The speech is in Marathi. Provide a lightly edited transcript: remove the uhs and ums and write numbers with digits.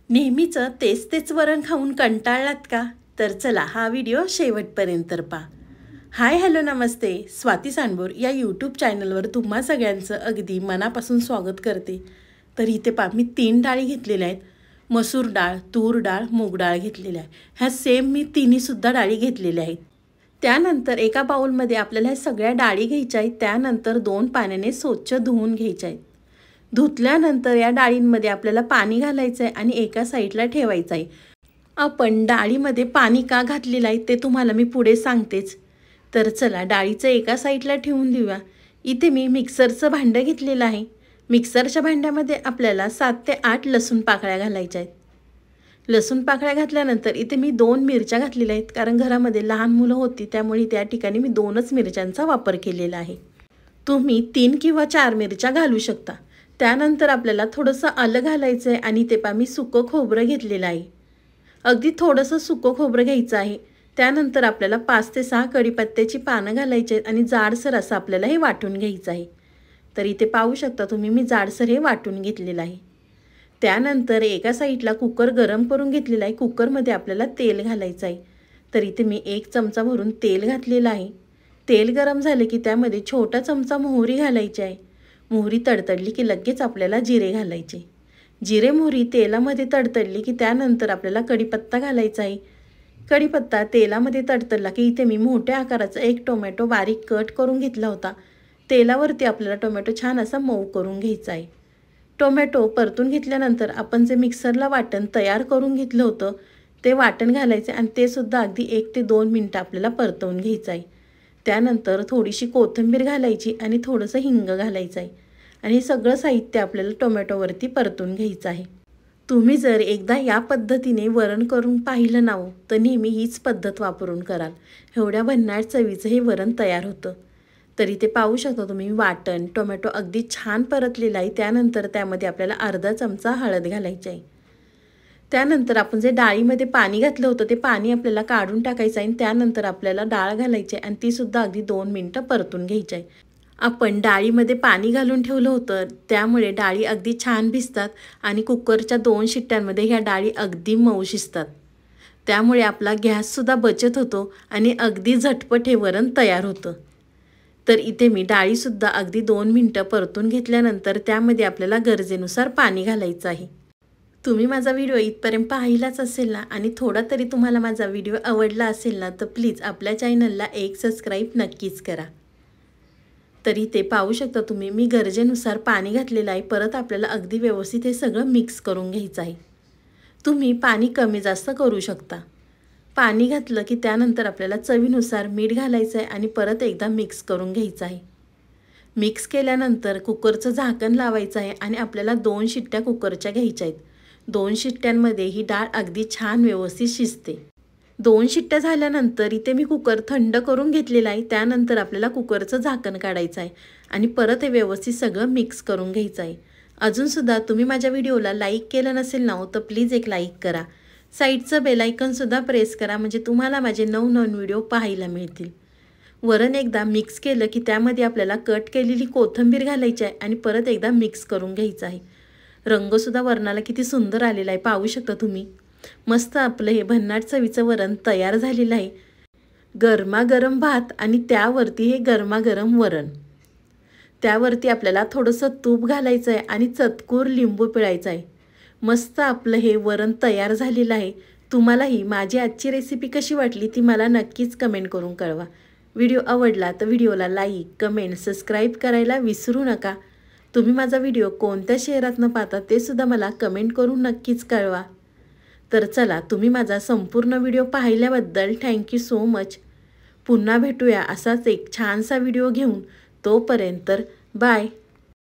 नेहमीचं तेच तेच वरण खाऊन कंटाळलात का? तर चला हा व्हिडिओ शेवटपर्यंत पहा. हाय हॅलो नमस्ते. स्वाती सांडबोर या यूट्यूब चॅनलवर तुम्हा सगळ्यांचं अगदी मनापासून स्वागत करते. तर इथे पहा मी 3 डाळी घेतलेल्या आहेत. मसूर डाळ, तूर डाळ, मूग डाळ घेतलेल्या आहे. ह्या सेम मी तिन्हीसुद्धा डाळी घेतलेल्या आहेत. त्यानंतर एका बाउलमध्ये आपल्याला ह्या सगळ्या डाळी घ्यायच्या आहेत. त्यानंतर 2 पाण्याने स्वच्छ धुवून घ्यायच्या आहेत. धुतल्यानंतर या डाळींमध्ये आपल्याला पाणी घालायचं आहे आणि एका साईडला ठेवायचं आहे. आपण डाळीमध्ये पाणी का घातलेलं आहे ते तुम्हाला मी पुढे सांगतेच. तर चला डाळीचं एका साईडला ठेवून देऊया. इथे मी मिक्सरचं भांडं घेतलेलं आहे. मिक्सरच्या भांड्यामध्ये आपल्याला 7 ते 8 लसूण पाकळ्या घालायच्या आहेत. लसूण पाकळ्या घातल्यानंतर इथे मी 2 मिरच्या घातलेल्या आहेत, कारण घरामध्ये लहान मुलं होती त्यामुळे त्या ठिकाणी मी 2च मिरच्यांचा वापर केलेला आहे. तुम्ही 3 किंवा 4 मिरच्या घालू शकता. त्यानंतर आपल्याला थोडंसं आलं घालायचं आहे आणि ते पहा मी सुकं खोबरं घेतलेलं आहे. अगदी थोडंसं सुकं खोबरं घ्यायचं आहे. त्यानंतर आपल्याला 5 ते 6 कढीपत्त्याची पानं घालायची आहेत आणि जाडसर असं आपल्याला हे वाटून घ्यायचं आहे. तर इथे पाहू शकता तुम्ही मी जाडसर हे वाटून घेतलेलं आहे. त्यानंतर एका साईडला कुकर गरम करून घेतलेला आहे. कुकरमध्ये आपल्याला तेल घालायचं आहे. तर इथे मी 1 चमचा भरून तेल घातलेलं आहे. तेल गरम झाले की त्यामध्ये छोटा चमचा मोहरी घालायची आहे. मोहरी तडतडली की लगेच आपल्याला जिरे घालायचे. जिरे मोहरी तेलामध्ये तडतडली की त्यानंतर आपल्याला कढीपत्ता घालायचा आहे. कढीपत्ता तेलामध्ये तडतडला की इथे मी मोठ्या आकाराचा 1 टोमॅटो बारीक कट करून घेतला होता. तेलावरती आपल्याला टोमॅटो छान असा मऊ करून घ्यायचा आहे. टोमॅटो परतून घेतल्यानंतर आपण जे मिक्सरला वाटण तयार करून घेतलं होतं ते वाटण घालायचे आणि ते सुद्धा अगदी 1 ते 2 मिनटं आपल्याला परतवून घ्यायचं आहे. त्यानंतर थोडीशी कोथिंबीर घालायची आणि थोडंसं हिंग घालायचं आहे आणि हे सगळं साहित्य आपल्याला टोमॅटोवरती परतून घ्यायचं आहे. तुम्ही जर एकदा या पद्धतीने वरण करून पाहिलं ना हो, तर नेहमी हीच पद्धत वापरून कराल. एवढ्या भन्नाट चवीचं हे वरण तयार होतं. तर इथे पाहू शकता तुम्ही वाटण टोमॅटो अगदी छान परतलेलं आहे. त्यानंतर त्यामध्ये आपल्याला अर्धा चमचा हळद घालायची आहे. त्यानंतर आपण जे डाळीमध्ये पाणी घातलं होतं ते पाणी आपल्याला काढून टाकायचं आहे आणि त्यानंतर आपल्याला डाळ घालायची आहे आणि तीसुद्धा अगदी 2 मिनटं परतून घ्यायची आहे. आपण डाळीमध्ये पाणी घालून ठेवलं होतं त्यामुळे डाळी अगदी छान भिजतात आणि कुकरच्या 2 शिट्ट्यांमध्ये ह्या डाळी अगदी मऊ शिजतात. त्यामुळे आपला गॅससुद्धा बचत होतो आणि अगदी झटपट हे वरण तयार होतं. तर इथे मी डाळीसुद्धा अगदी 2 मिनटं परतून घेतल्यानंतर त्यामध्ये आपल्याला गरजेनुसार पाणी घालायचं आहे. तुम्ही माझा व्हिडिओ इथपर्यंत पाहिलाच असेल ना आणि थोडा तरी तुम्हाला माझा व्हिडिओ आवडला असेल ना, तर प्लीज आपल्या चॅनलला एक सबस्क्राईब नक्कीच करा. तरी ते पाहू शकता तुम्ही मी गरजेनुसार पाणी घातलेलं आहे. परत आपल्याला अगदी व्यवस्थित हे सगळं मिक्स करून घ्यायचं आहे. तुम्ही पाणी कमी जास्त करू शकता. पाणी घातलं की त्यानंतर आपल्याला चवीनुसार मीठ घालायचं आहे आणि परत एकदा मिक्स करून घ्यायचं आहे. मिक्स केल्यानंतर कुकरचं झाकण लावायचं आहे आणि आपल्याला 2 शिट्ट्या कुकरच्या घ्यायच्या आहेत. 2 शिट्ट्यांमध्ये ही डाळ अगदी छान व्यवस्थित शिजते. 2 शिट्ट्या झाल्यानंतर इथे मी कुकर थंड करून घेतलेला आहे. त्यानंतर आपल्याला कुकरचं झाकण काढायचं आहे आणि परत हे व्यवस्थित सगळं मिक्स करून घ्यायचं आहे. अजूनसुद्धा तुम्ही माझ्या व्हिडिओला लाईक केलं नसेल ना, तर प्लीज एक लाईक करा. साईडचं बेल आयकॉनसुद्धा प्रेस करा म्हणजे तुम्हाला माझे नवनवीन व्हिडिओ पाहायला मिळतील. वरण एकदा मिक्स केलं की त्यामध्ये आपल्याला कट केलेली कोथिंबीर घालायची आहे आणि परत एकदा मिक्स करून घ्यायचं आहे. रंगसुद्धा वरणाला किती सुंदर आलेला आहे पाहू शकता तुम्ही. मस्त आपलं हे भन्नाट चवीचं वरण तयार झालेलं आहे. गरमागरम भात आणि त्यावरती हे गरमागरम वरण. त्यावरती आपल्याला थोडंसं तूप घालायचं आहे आणि चतकूर लिंबू पिळायचं आहे. मस्त आपलं हे वरण तयार झालेलं आहे. तुम्हालाही माझी आजची रेसिपी कशी वाटली ती मला नक्कीच कमेंट करून कळवा. व्हिडिओ आवडला तर व्हिडिओला लाईक, कमेंट, सबस्क्राईब करायला विसरू नका. तुम्ही माझा व्हिडिओ कोणत्या शहरातनं पाहता ते सुद्धा मला कमेंट करून नक्कीच कळवा. तर चला तुम्ही माझा संपूर्ण व्हिडिओ पाहिल्याबद्दल थँक्यू सो मच. पुन्हा भेटूया असाच एक छानसा व्हिडिओ घेऊन. तोपर्यंत बाय.